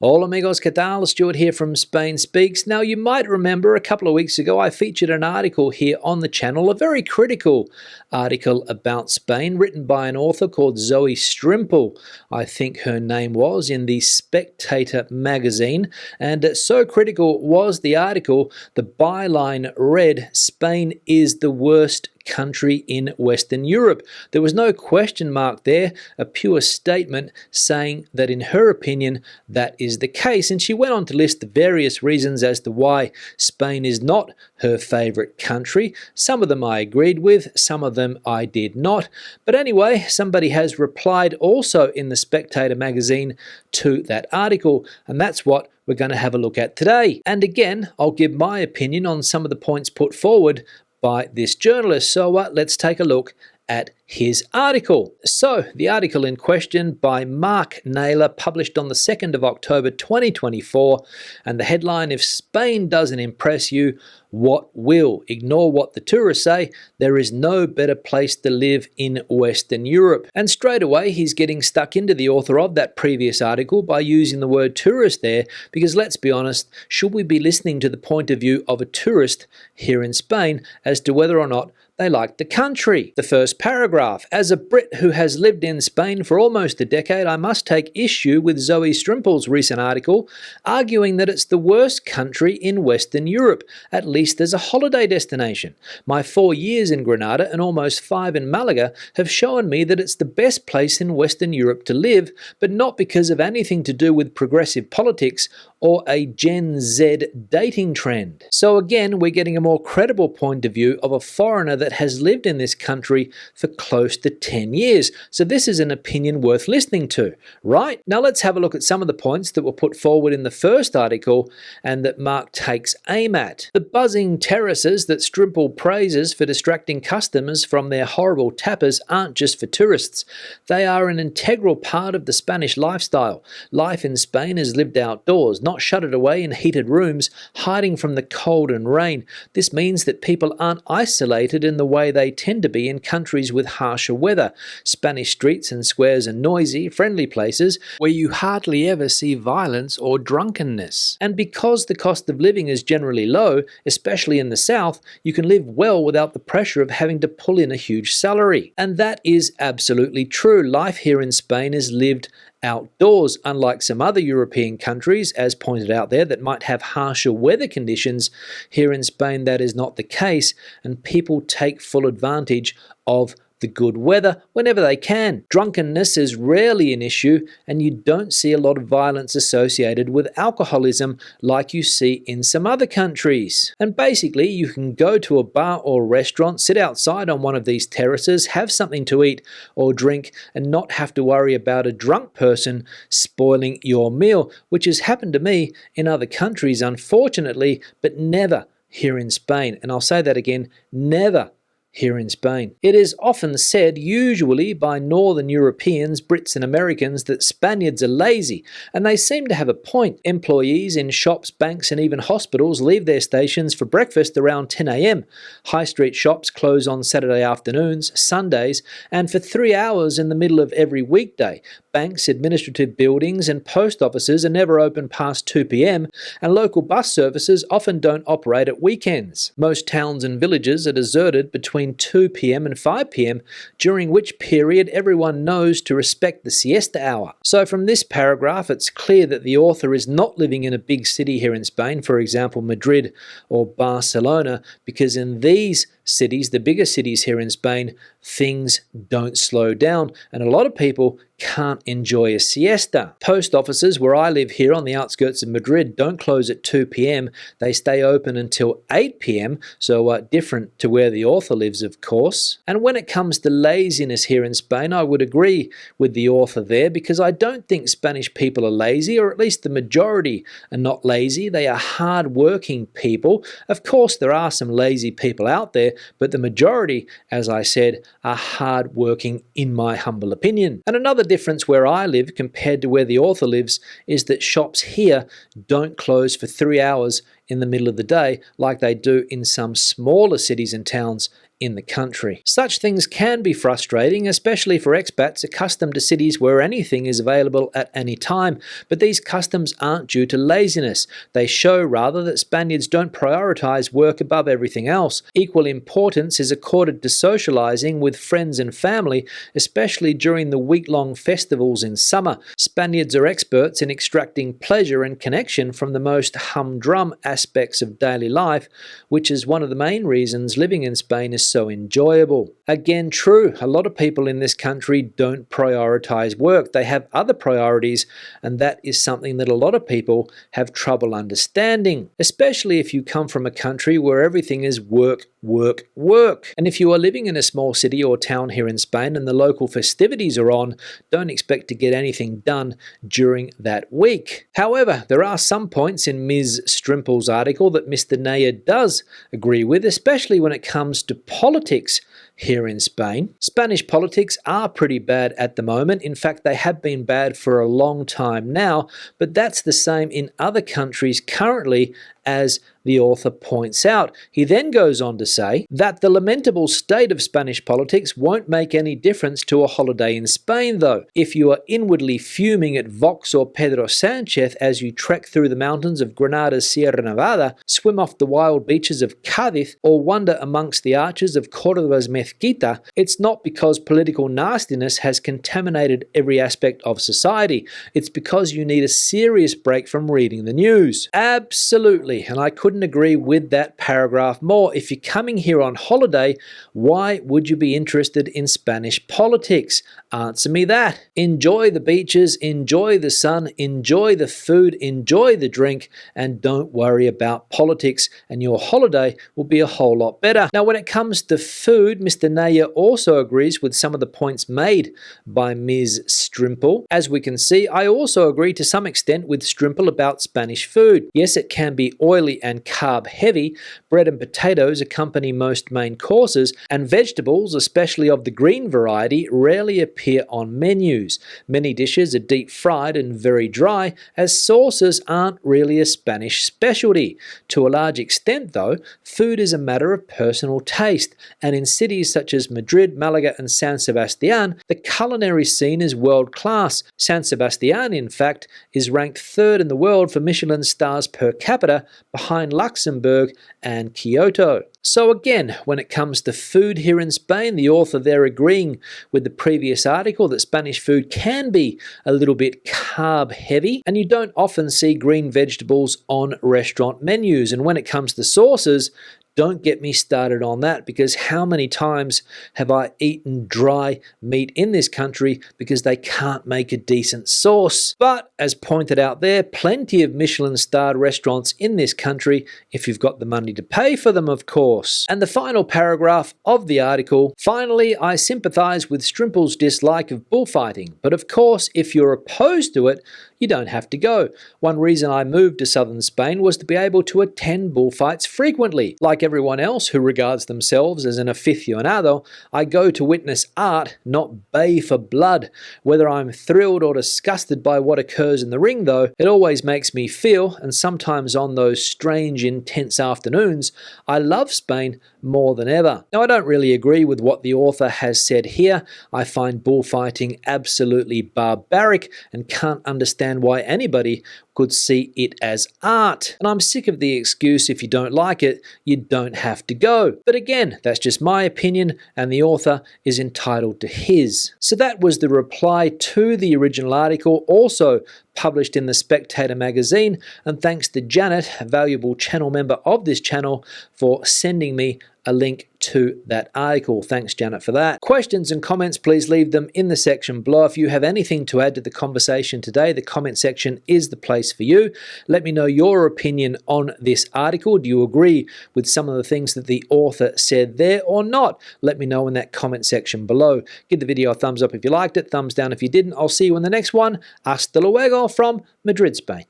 Hola amigos, ¿qué tal? Stuart here from Spain Speaks. Now you might remember a couple of weeks ago I featured an article here on the channel, a very critical article about Spain written by an author called Zoe Strimple, I think her name was, in the Spectator magazine. And so critical was the article, the byline read, "Spain is the worst country in Western Europe." There was no question mark there, a pure statement saying that in her opinion that is the case, and she went on to list the various reasons as to why Spain is not her favourite country. Some of them I agreed with, some of them I did not, but anyway, somebody has replied also in the Spectator magazine to that article, and that's what we're going to have a look at today. And again, I'll give my opinion on some of the points put forward by this journalist. So let's take a look at his article. So the article in question by Mark Naylor, published on the 2nd of October 2024, and the headline, "If Spain doesn't impress you, what will? Ignore what the tourists say. There is no better place to live in Western Europe." And straight away he's getting stuck into the author of that previous article by using the word tourist there, because let's be honest, should we be listening to the point of view of a tourist here in Spain as to whether or not they like the country? The first paragraph: "As a Brit who has lived in Spain for almost a decade, I must take issue with Zoe Strimple's recent article, arguing that it's the worst country in Western Europe, at least as a holiday destination. My 4 years in Granada and almost 5 in Malaga have shown me that it's the best place in Western Europe to live, but not because of anything to do with progressive politics or a Gen Z dating trend." So again, we're getting a more credible point of view of a foreigner that has lived in this country for close to 10 years. So this is an opinion worth listening to, right? Now let's have a look at some of the points that were put forward in the first article and that Mark takes aim at. The buzzing terraces that Strimple praises for distracting customers from their horrible tapas aren't just for tourists. They are an integral part of the Spanish lifestyle. Life in Spain is lived outdoors, not shuttered away in heated rooms, hiding from the cold and rain. This means that people aren't isolated in the way they tend to be in countries with harsher weather. Spanish streets and squares are noisy, friendly places where you hardly ever see violence or drunkenness. And because the cost of living is generally low, especially in the south, you can live well without the pressure of having to pull in a huge salary. And that is absolutely true. Life here in Spain is lived outdoors, unlike some other European countries, as pointed out there, that might have harsher weather conditions. Here in Spain that is not the case, and people take full advantage of the good weather whenever they can. Drunkenness is rarely an issue, and you don't see a lot of violence associated with alcoholism like you see in some other countries. And basically, you can go to a bar or restaurant, sit outside on one of these terraces, have something to eat or drink, and not have to worry about a drunk person spoiling your meal, which has happened to me in other countries, unfortunately, but never here in Spain. And I'll say that again, never here in Spain. It is often said, usually by Northern Europeans, Brits and Americans, that Spaniards are lazy, and they seem to have a point. Employees in shops, banks and even hospitals leave their stations for breakfast around 10 a.m. High street shops close on Saturday afternoons, Sundays, and for 3 hours in the middle of every weekday. Banks, administrative buildings and post offices are never open past 2 p.m, and local bus services often don't operate at weekends. Most towns and villages are deserted between 2 p.m. and 5 p.m, during which period everyone knows to respect the siesta hour. So from this paragraph, it's clear that the author is not living in a big city here in Spain, for example Madrid or Barcelona, because in these cities, the bigger cities here in Spain, things don't slow down, and a lot of people can't enjoy a siesta. Post offices where I live here on the outskirts of Madrid don't close at 2 p.m. They stay open until 8 p.m, so different to where the author lives, of course. And when it comes to laziness here in Spain, I would agree with the author there, because I don't think Spanish people are lazy, or at least the majority are not lazy. They are hard-working people. Of course, there are some lazy people out there, but the majority, as I said, are hard-working in my humble opinion. And another difference where I live compared to where the author lives is that shops here don't close for 3 hours in the middle of the day like they do in some smaller cities and towns in the country. Such things can be frustrating, especially for expats accustomed to cities where anything is available at any time, but these customs aren't due to laziness. They show rather that Spaniards don't prioritize work above everything else. Equal importance is accorded to socializing with friends and family, especially during the week-long festivals in summer. Spaniards are experts in extracting pleasure and connection from the most humdrum aspects of daily life, which is one of the main reasons living in Spain is so enjoyable. Again, true, a lot of people in this country don't prioritize work. They have other priorities, and that is something that a lot of people have trouble understanding, especially if you come from a country where everything is work, work, work. And if you are living in a small city or town here in Spain and the local festivities are on, don't expect to get anything done during that week. However, there are some points in Ms. Strimple's article that Mr. Naya does agree with, especially when it comes to politics here in Spain. Spanish politics are pretty bad at the moment. In fact, they have been bad for a long time now, but that's the same in other countries currently, as the author points out. He then goes on to say that the lamentable state of Spanish politics won't make any difference to a holiday in Spain, though. If you are inwardly fuming at Vox or Pedro Sanchez as you trek through the mountains of Granada's Sierra Nevada, swim off the wild beaches of Cádiz, or wander amongst the arches of Córdoba's Mezquita, it's not because political nastiness has contaminated every aspect of society. It's because you need a serious break from reading the news. Absolutely. And I couldn't agree with that paragraph more. If you're coming here on holiday, why would you be interested in Spanish politics? Answer me that. Enjoy the beaches, enjoy the sun, enjoy the food, enjoy the drink, and don't worry about politics, and your holiday will be a whole lot better. Now, when it comes to food, Mr. Naya also agrees with some of the points made by Ms. Strimple. As we can see, I also agree to some extent with Strimple about Spanish food. Yes, it can be oily and carb heavy. Bread and potatoes accompany most main courses, and vegetables, especially of the green variety, rarely appear on menus. Many dishes are deep fried and very dry, as sauces aren't really a Spanish specialty. To a large extent, though, food is a matter of personal taste, and in cities such as Madrid, Malaga, and San Sebastián, the culinary scene is world-class. San Sebastián, in fact, is ranked third in the world for Michelin stars per capita, behind Luxembourg and Kyoto. So again, when it comes to food here in Spain, the author there agreeing with the previous article that Spanish food can be a little bit carb heavy, and you don't often see green vegetables on restaurant menus. And when it comes to sauces, don't get me started on that, because how many times have I eaten dry meat in this country because they can't make a decent sauce? But as pointed out there, plenty of Michelin-starred restaurants in this country, if you've got the money to pay for them, of course. And the final paragraph of the article, finally, I sympathize with Strimple's dislike of bullfighting, but of course, if you're opposed to it, you don't have to go. One reason I moved to southern Spain was to be able to attend bullfights frequently. Like everyone else who regards themselves as an aficionado, I go to witness art, not bay for blood. Whether I'm thrilled or disgusted by what occurs in the ring, though, it always makes me feel, and sometimes on those strange, intense afternoons, I love Spain more than ever. Now, I don't really agree with what the author has said here. I find bullfighting absolutely barbaric and can't understand why anybody could see it as art. And I'm sick of the excuse, if you don't like it, you don't have to go. But again, that's just my opinion, and the author is entitled to his. So that was the reply to the original article, also published in the Spectator magazine, and thanks to Janet, a valuable channel member of this channel, for sending me a link to that article. Thanks, Janet, for that. Questions and comments, please leave them in the section below. If you have anything to add to the conversation today, the comment section is the place for you. Let me know your opinion on this article. Do you agree with some of the things that the author said there or not? Let me know in that comment section below. Give the video a thumbs up if you liked it, thumbs down if you didn't. I'll see you in the next one. Hasta luego from Madrid, Spain.